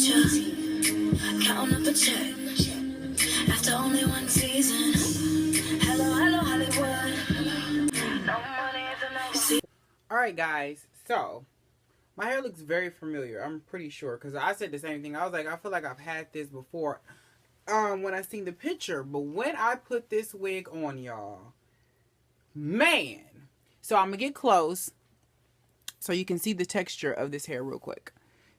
future, counting up a check. After only one season. Hello, hello, Hollywood. No money is enough. Alright guys, so my hair looks very familiar. I'm pretty sure because I said the same thing. I was like, I feel like I've had this before when I seen the picture. But when I put this wig on, y'all, man. So I'm going to get close so you can see the texture of this hair real quick.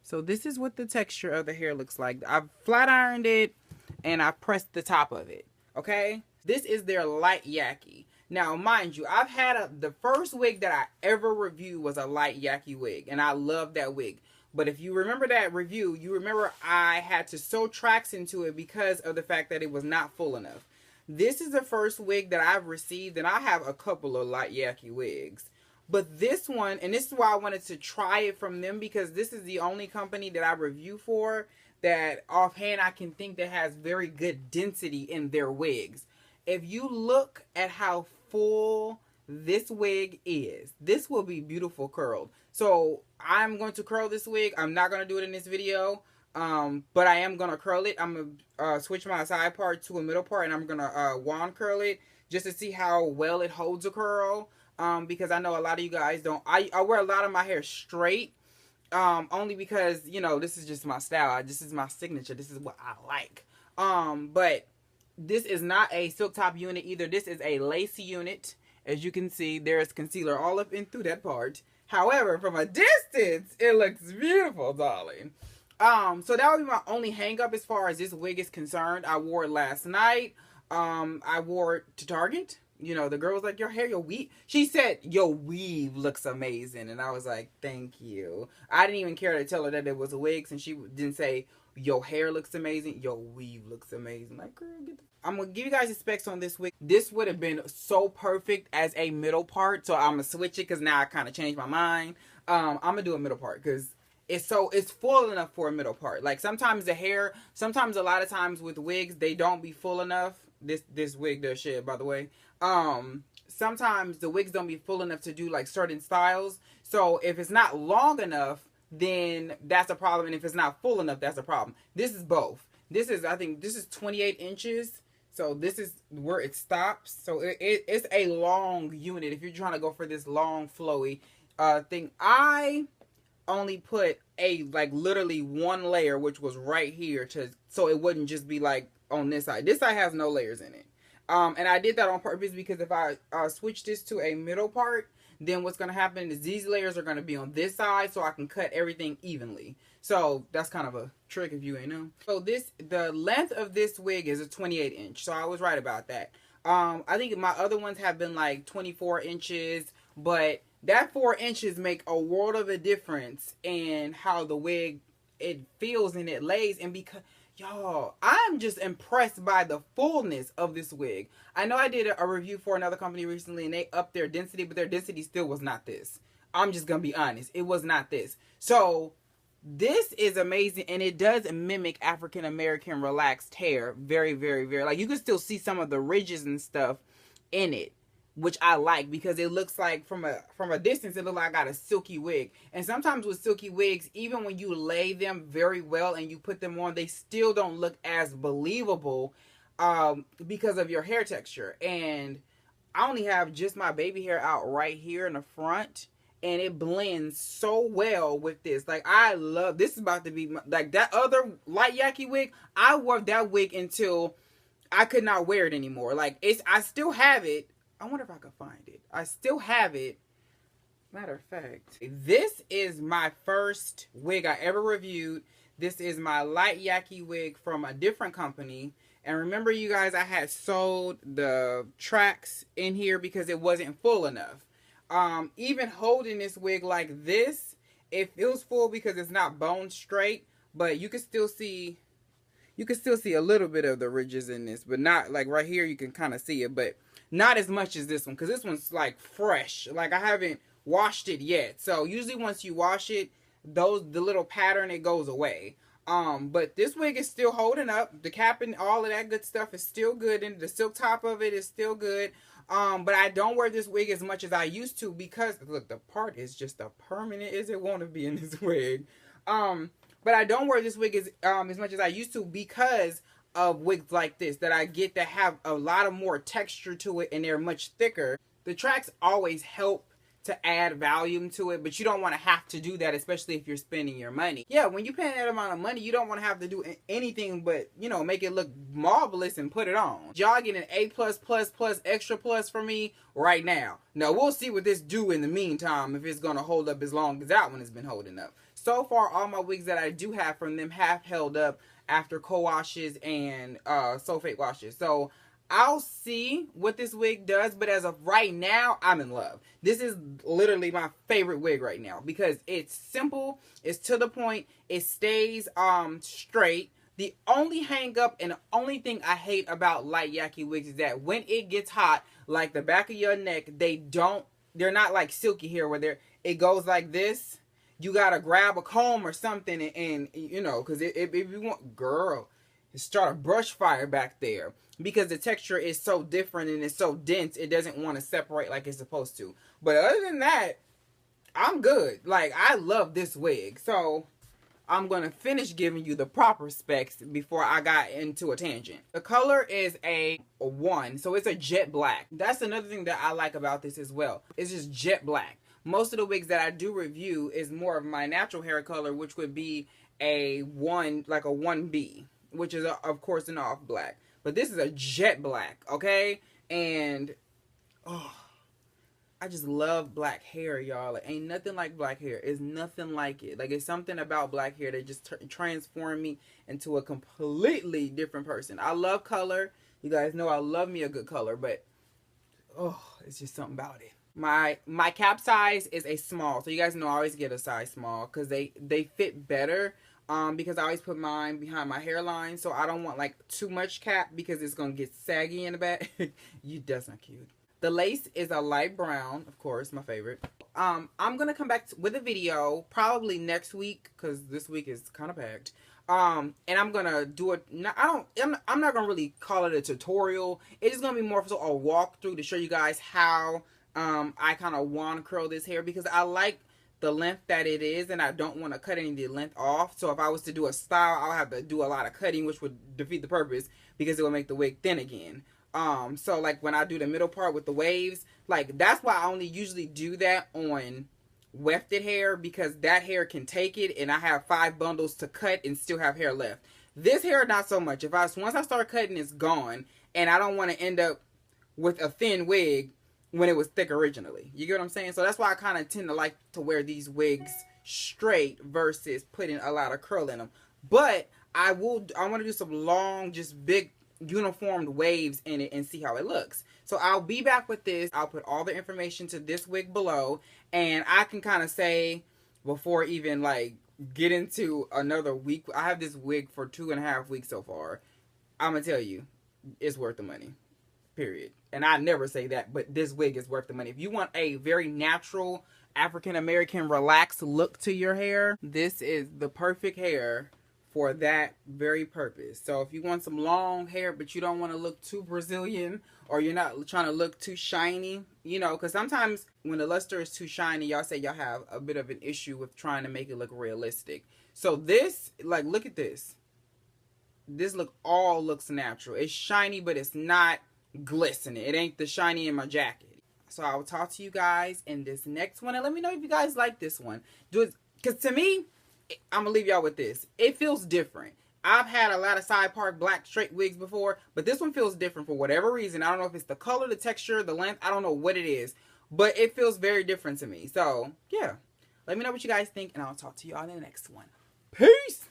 So this is what the texture of the hair looks like. I've flat ironed it and I pressed the top of it. Okay? This is their light Yaki. Now, mind you, I've had the first wig that I ever reviewed was a light Yaki wig. And I love that wig. But if you remember that review, you remember I had to sew tracks into it because of the fact that it was not full enough. This is the first wig that I've received, and I have a couple of light Yaki wigs. But this one, and this is why I wanted to try it from them, because this is the only company that I review for that offhand I can think that has very good density in their wigs. If you look at how full this wig is, this will be beautiful curled. So I'm going to curl this wig. I'm not going to do it in this video, but I am going to curl it. I'm going to switch my side part to a middle part, and I'm going to wand curl it just to see how well it holds a curl. Because I know a lot of you guys don't. I wear a lot of my hair straight, only because, you know, this is just my style. This is my signature. This is what I like. But this is not a silk top unit either. This is a lacy unit. As you can see, there's concealer all up in through that part. However, from a distance, it looks beautiful, darling. So that would be my only hang up as far as this wig is concerned. I wore it last night. I wore it to Target. You know, the girl was like, your hair, your weave. She said, your weave looks amazing. And I was like, thank you. I didn't even care to tell her that it was a wig, since she didn't say, your hair looks amazing. Your weave looks amazing. Like, girl, get the... I'm going to give you guys the specs on this wig. This would have been so perfect as a middle part. So I'm going to switch it because now I kind of changed my mind. I'm going to do a middle part because it's full enough for a middle part. Like, sometimes the hair, sometimes a lot of times with wigs, they don't be full enough. This wig does shit, by the way. Sometimes the wigs don't be full enough to do like certain styles. So if it's not long enough, then that's a problem. And if it's not full enough, that's a problem. This is both. This is, I think this is 28 inches. So this is where it stops. So it's a long unit. If you're trying to go for this long flowy thing, I only put a like literally one layer, which was right here, so it wouldn't just be like on this side. This side has no layers in it. And I did that on purpose because if I switch this to a middle part, then what's going to happen is these layers are going to be on this side, so I can cut everything evenly. So that's kind of a trick if you ain't know. So the length of this wig is a 28 inch. So I was right about that. I think my other ones have been like 24 inches, but that 4 inches make a world of a difference in how the wig, it feels and it lays. And because, y'all, I'm just impressed by the fullness of this wig. I know I did a review for another company recently and they upped their density, but their density still was not this. I'm just going to be honest. It was not this. So this is amazing, and it does mimic African American relaxed hair very, very, very. Like, you can still see some of the ridges and stuff in it, which I like because it looks like from a distance it looks like I got a silky wig. And sometimes with silky wigs, even when you lay them very well and you put them on, they still don't look as believable because of your hair texture. And I only have just my baby hair out right here in the front, and it blends so well with this. Like, I love this. Is about to be like that other light Yaki wig. I wore that wig until I could not wear it anymore. Like, I still have it. I wonder if I could find it. I still have it. Matter of fact, this is my first wig I ever reviewed. This is my light Yaki wig from a different company. And remember, you guys, I had sewed the tracks in here because it wasn't full enough. Even holding this wig like this, it feels full because it's not bone straight, but you can still see a little bit of the ridges in this, but not like right here. You can kind of see it, but not as much as this one, because this one's like fresh. Like, I haven't washed it yet. So usually once you wash it, the little pattern, it goes away. But this wig is still holding up. The cap and all of that good stuff is still good, and the silk top of it is still good. But I don't wear this wig as much as I used to because, look, the part is just as permanent as it want to be in this wig. But I don't wear this wig as much as I used to because of wigs like this that I get that have a lot of more texture to it and they're much thicker. The tracks always help to add volume to it, but you don't want to have to do that, especially if you're spending your money. Yeah, when you pay that amount of money, you don't want to have to do anything but, you know, make it look marvelous and put it on. Y'all get an A++++ extra plus for me right now. Now, we'll see what this do in the meantime, if it's going to hold up as long as that one has been holding up. So far, all my wigs that I do have from them have held up after co-washes and sulfate washes. So I'll see what this wig does, but as of right now, I'm in love. This is literally my favorite wig right now because it's simple, it's to the point, it stays straight. The only hang up and the only thing I hate about light Yaki wigs is that when it gets hot, like the back of your neck, they're not like silky hair where it goes like this. You gotta grab a comb or something and you know, because if you want, girl, start a brush fire back there. Because the texture is so different and it's so dense, it doesn't want to separate like it's supposed to. But other than that, I'm good. Like, I love this wig. So, I'm going to finish giving you the proper specs before I got into a tangent. The color is a 1, so it's a jet black. That's another thing that I like about this as well. It's just jet black. Most of the wigs that I do review is more of my natural hair color, which would be a 1, like a 1B, which is, of course, an off black. But this is a jet black, okay? And, oh, I just love black hair, y'all. Like, ain't nothing like black hair. It's nothing like it. Like, it's something about black hair that just transformed me into a completely different person. I love color. You guys know I love me a good color, but, oh, it's just something about it. My cap size is a small. So, you guys know I always get a size small because they fit better. Because I always put mine behind my hairline, so I don't want like too much cap because it's gonna get saggy in the back. That's not cute. The lace is a light brown, of course, my favorite. I'm gonna come back with a video probably next week because this week is kind of packed. And I'm gonna do it. I'm not gonna really call it a tutorial. It is gonna be more so a walkthrough to show you guys how I kind of wand curl this hair because I like the length that it is and I don't want to cut any of the length off. So if I was to do a style, I'll have to do a lot of cutting, which would defeat the purpose because it will make the wig thin again. So like when I do the middle part with the waves, like that's why I only usually do that on wefted hair because that hair can take it and I have 5 bundles to cut and still have hair left. This hair, not so much. Once I start cutting, it's gone and I don't want to end up with a thin wig when it was thick originally. You get what I'm saying? So that's why I kind of tend to like to wear these wigs straight versus putting a lot of curl in them. But I want to do some long, just big uniformed waves in it and see how it looks. So I'll be back with this. I'll put all the information to this wig below and I can kind of say before even like get into another week. I have this wig for 2.5 weeks so far. I'm going to tell you, it's worth the money. Period. And I never say that, but this wig is worth the money. If you want a very natural African-American relaxed look to your hair, this is the perfect hair for that very purpose. So if you want some long hair, but you don't want to look too Brazilian or you're not trying to look too shiny, you know, because sometimes when the luster is too shiny, y'all say y'all have a bit of an issue with trying to make it look realistic. So this, like, look at this. This all looks natural. It's shiny, but it's not glistening. It ain't the shiny in my jacket. So I will talk to you guys in this next one and let me know if you guys like this one. Because to me, I'm gonna leave y'all with this. It feels different. I've had a lot of side part black straight wigs before, but this one feels different for whatever reason. I don't know if it's the color, the texture, the length. I don't know what it is, but it feels very different to me. So yeah, let me know what you guys think and I'll talk to y'all in the next one. Peace.